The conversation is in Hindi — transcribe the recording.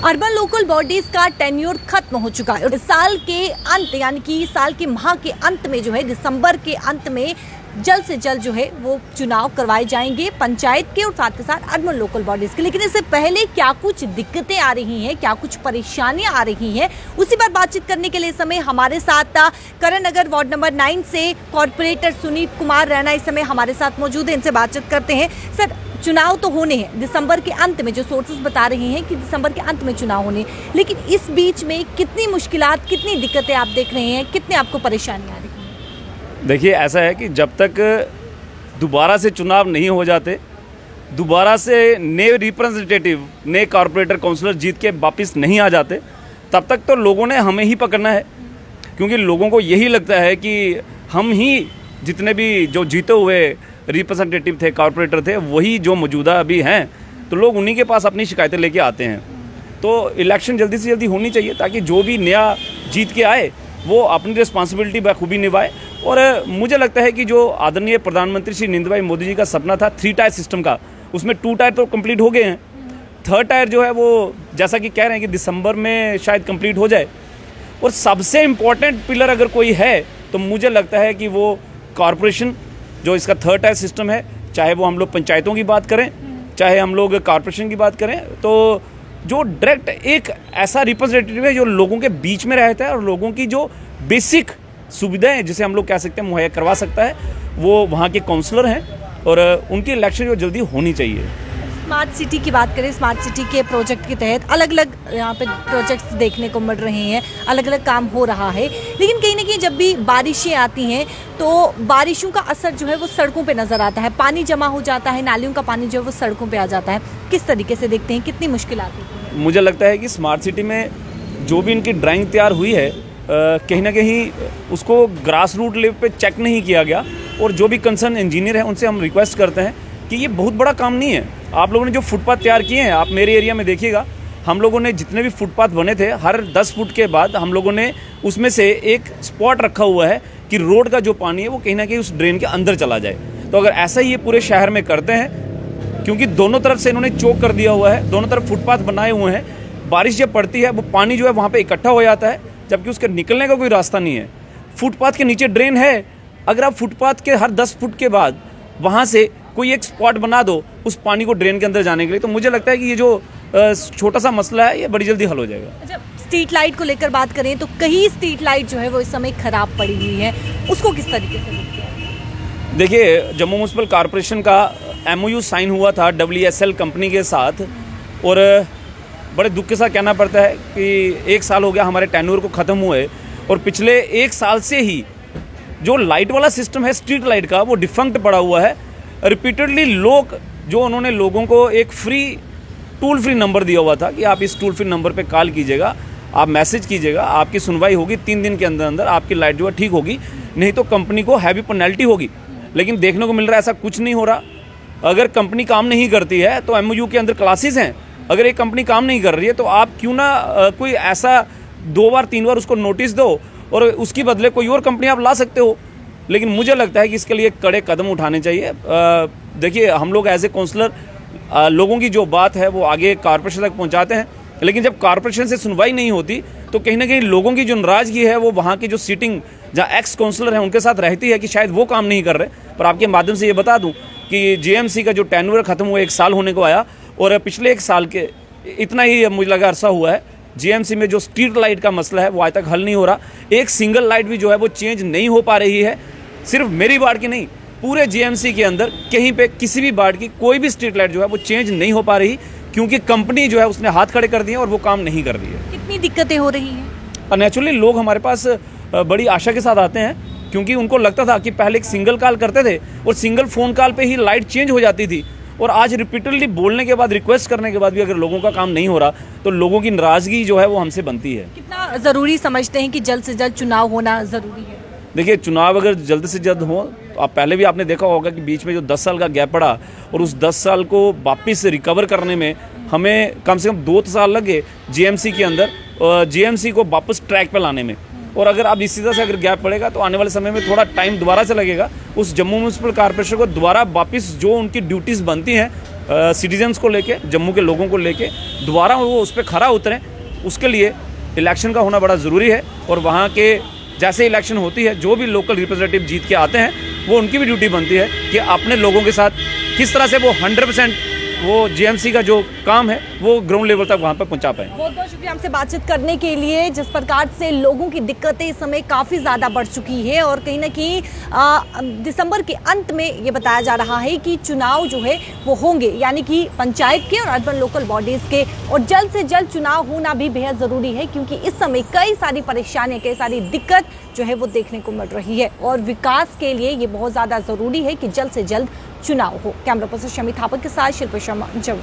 अर्बन लोकल बॉडीज का टेन्योर खत्म हो चुका है। इस साल के अंत यानी कि साल के माह के अंत में जो है दिसंबर के अंत में जल्द से जल्द जो है वो चुनाव करवाए जाएंगे पंचायत के और साथ ही साथ अर्बन लोकल बॉडीज के। लेकिन इससे पहले क्या कुछ दिक्कतें आ रही हैं, क्या कुछ परेशानियां आ रही हैं, उसी पर बातचीत करने के लिए इस समय हमारे साथ करण नगर वार्ड नंबर 9 से कॉर्पोरेटर सुनीत कुमार रैना इस समय हमारे साथ मौजूद है। इनसे बातचीत करते हैं। सर, चुनाव तो होने हैं दिसंबर के अंत में, जो सोर्सेस बता रही हैं कि दिसंबर के अंत में चुनाव होने, लेकिन इस बीच में कितनी मुश्किलात, कितनी दिक्कतें आप देख रहे हैं, कितने आपको परेशानियां आ रही हैं? देखिए, ऐसा है कि जब तक दोबारा से चुनाव नहीं हो जाते, दोबारा से नए रिप्रेजेंटेटिव, नए कॉर्पोरेटर काउंसलर जीत के वापस नहीं आ जाते, तब तक तो लोगों ने हमें ही पकड़ना है। क्योंकि लोगों को यही लगता है कि हम ही जितने भी जो जीते हुए रिप्रेजेंटेटिव थे, कॉर्पोरेटर थे, वही जो मौजूदा अभी हैं, तो लोग उन्हीं के पास अपनी शिकायतें लेके आते हैं। तो इलेक्शन जल्दी से जल्दी होनी चाहिए ताकि जो भी नया जीत के आए वो अपनी रिस्पॉन्सिबिलिटी बखूबी निभाए। और मुझे लगता है कि जो आदरणीय प्रधानमंत्री श्री नरेंद्र भाई मोदी जी का सपना था 3 टायर सिस्टम का, उसमें 2 टायर तो कंप्लीट हो गए हैं। 3rd टायर जो है वो जैसा कि कह रहे हैं कि दिसंबर में शायद कंप्लीट हो जाए। और सबसे इम्पोर्टेंट पिलर अगर कोई है तो मुझे लगता है कि वो कॉरपोरेशन, जो इसका 3rd टायर सिस्टम है, चाहे वो हम लोग पंचायतों की बात करें, चाहे हम लोग कॉरपोरेशन की बात करें, तो जो डायरेक्ट एक ऐसा रिप्रेजेंटेटिव है जो लोगों के बीच में रहता है और लोगों की जो बेसिक सुविधाएं जिसे हम लोग कह सकते हैं मुहैया करवा सकता है, वो वहाँ के काउंसलर हैं और उनकी इलेक्शन जो जल्दी होनी चाहिए। स्मार्ट सिटी की बात करें, स्मार्ट सिटी के प्रोजेक्ट के तहत अलग अलग यहाँ पे प्रोजेक्ट्स देखने को मिल रहे हैं, अलग अलग काम हो रहा है, लेकिन कहीं ना कहीं जब भी बारिशें आती हैं तो बारिशों का असर जो है वो सड़कों पे नज़र आता है, पानी जमा हो जाता है, नालियों का पानी जो है वो सड़कों पे आ जाता है। किस तरीके से देखते हैं, कितनी मुश्किल आती है? मुझे लगता है कि स्मार्ट सिटी में जो भी इनकी ड्राइंग तैयार हुई है, कहीं ना कहीं उसको ग्रास रूट लेवल पे चेक नहीं किया गया। और जो भी कंसर्न इंजीनियर हैं उनसे हम रिक्वेस्ट करते हैं कि ये बहुत बड़ा काम नहीं है। आप लोगों ने जो फुटपाथ तैयार किए हैं, आप मेरे एरिया में देखिएगा, हम लोगों ने जितने भी फुटपाथ बने थे, हर 10 फुट के बाद हम लोगों ने उसमें से एक स्पॉट रखा हुआ है कि रोड का जो पानी है वो कहीं ना कहीं उस ड्रेन के अंदर चला जाए। तो अगर ऐसा ही ये पूरे शहर में करते हैं, क्योंकि दोनों तरफ से इन्होंने चौक कर दिया हुआ है, दोनों तरफ फुटपाथ बनाए हुए हैं, बारिश जब पड़ती है वो पानी जो है वहाँ पर इकट्ठा हो जाता है, जबकि उसके निकलने का कोई रास्ता नहीं है। फुटपाथ के नीचे ड्रेन है, अगर आप फुटपाथ के हर 10 फुट के बाद वहाँ से कोई एक स्पॉट बना दो उस पानी को ड्रेन के अंदर जाने के लिए, तो मुझे लगता है कि ये जो छोटा सा मसला है ये बड़ी जल्दी हल हो जाएगा। अच्छा, स्ट्रीट लाइट को लेकर बात करें तो कहीं स्ट्रीट लाइट जो है वो इस समय खराब पड़ी हुई है, उसको किस तरीके से देखते हैं? देखिए, जम्मू म्यूनसिपल कॉरपोरेशन का MOU साइन हुआ था WSL कंपनी के साथ, और बड़े दुख के साथ कहना पड़ता है कि 1 साल हो गया हमारे टेन्योर को ख़त्म हुए, और पिछले 1 साल से ही जो लाइट वाला सिस्टम है स्ट्रीट लाइट का वो डिफंक्ट पड़ा हुआ है। रिपीटेडली लोग जो उन्होंने लोगों को एक टूल फ्री नंबर दिया हुआ था कि आप इस टूल फ्री नंबर पे कॉल कीजिएगा, आप मैसेज कीजिएगा, आपकी सुनवाई होगी, 3 दिन के अंदर अंदर आपकी लाइट जो है ठीक होगी, नहीं तो कंपनी को हैवी पेनल्टी होगी। लेकिन देखने को मिल रहा है ऐसा कुछ नहीं हो रहा। अगर कंपनी काम नहीं करती है तो MOU के अंदर क्लासेस हैं, अगर एक कंपनी काम नहीं कर रही है तो आप क्यों ना कोई ऐसा 2 बार 3 बार उसको नोटिस दो और उसकी बदले कोई और कंपनी आप ला सकते हो। लेकिन मुझे लगता है कि इसके लिए कड़े कदम उठाने चाहिए। देखिए, हम लोग एज ए काउंसलर लोगों की जो बात है वो आगे कॉर्पोरेशन तक पहुंचाते हैं, लेकिन जब कॉर्पोरेशन से सुनवाई नहीं होती तो कहीं ना कहीं लोगों की जो नाराज़गी है वो वहाँ की जो सीटिंग जहाँ एक्स काउंसलर हैं उनके साथ रहती है कि शायद वो काम नहीं कर रहे। पर आपके माध्यम से ये बता दूँ कि GMC का जो टेन्योर खत्म हुआ 1 साल होने को आया, और पिछले 1 साल के इतना ही मुझे लगा अरसा हुआ है, GMC में जो स्ट्रीट लाइट का मसला है वो आज तक हल नहीं हो रहा। एक सिंगल लाइट भी जो है वो चेंज नहीं हो पा रही है। सिर्फ मेरी वार्ड की नहीं, पूरे GMC के अंदर कहीं पे किसी भी वार्ड की कोई भी स्ट्रीट लाइट जो है वो चेंज नहीं हो पा रही, क्योंकि कंपनी जो है उसने हाथ खड़े कर दिए और वो काम नहीं कर रही है। कितनी दिक्कतें हो रही हैं? नेचुरली लोग हमारे पास बड़ी आशा के साथ आते हैं, क्योंकि उनको लगता था कि पहले एक सिंगल कॉल करते थे और सिंगल फ़ोन कॉल पे ही लाइट चेंज हो जाती थी, और आज रिपीटेडली बोलने के बाद, रिक्वेस्ट करने के बाद भी अगर लोगों का काम नहीं हो रहा तो लोगों की नाराज़गी जो है वो हमसे बनती है। कितना ज़रूरी समझते हैं कि जल्द से जल्द चुनाव होना ज़रूरी है? देखिए, चुनाव अगर जल्द से जल्द हो तो आप पहले भी आपने देखा होगा कि बीच में जो 10 साल का गैप पड़ा, और उस 10 साल को वापस रिकवर करने में हमें कम से कम 2 साल लगे GMC के अंदर, GMC को वापस ट्रैक पे लाने में। और अगर आप इसी तरह से अगर गैप पड़ेगा तो आने वाले समय में थोड़ा टाइम दोबारा से लगेगा उस जम्मू म्यूनसिपल कॉर्पोरेशन को दोबारा वापस जो उनकी ड्यूटीज़ बनती हैं सिटीजन्स को लेके, जम्मू के लोगों को लेके दोबारा वो उस पर खरा उतरें, उसके लिए इलेक्शन का होना बड़ा ज़रूरी है। और वहाँ के जैसे इलेक्शन होती है, जो भी लोकल रिप्रेजेंटेटिव जीत के आते हैं, वो उनकी भी ड्यूटी बनती है कि अपने लोगों के साथ किस तरह से वो 100% वो जीएमसी का जो काम है वो ग्राउंड लेवल तक वहाँ पर पहुँचा पाएँ। बहुत बहुत शुक्रिया हमसे बातचीत करने के लिए। जिस प्रकार से लोगों की दिक्कतें इस समय काफ़ी ज़्यादा बढ़ चुकी है और कहीं ना कहीं दिसंबर के अंत में ये बताया जा रहा है कि चुनाव जो है वो होंगे, यानी कि पंचायत के और अर्बन लोकल बॉडीज़ के, और जल्द से जल्द चुनाव होना भी बेहद ज़रूरी है, क्योंकि इस समय कई सारी परेशानियाँ, कई सारी दिक्कत जो है वो देखने को मिल रही है और विकास के लिए ये बहुत ज़्यादा ज़रूरी है कि जल्द से जल्द चुनाव हो। कैमरा पर्सन शमी थापा के साथ शिल्पा शर्मा, जम्मू।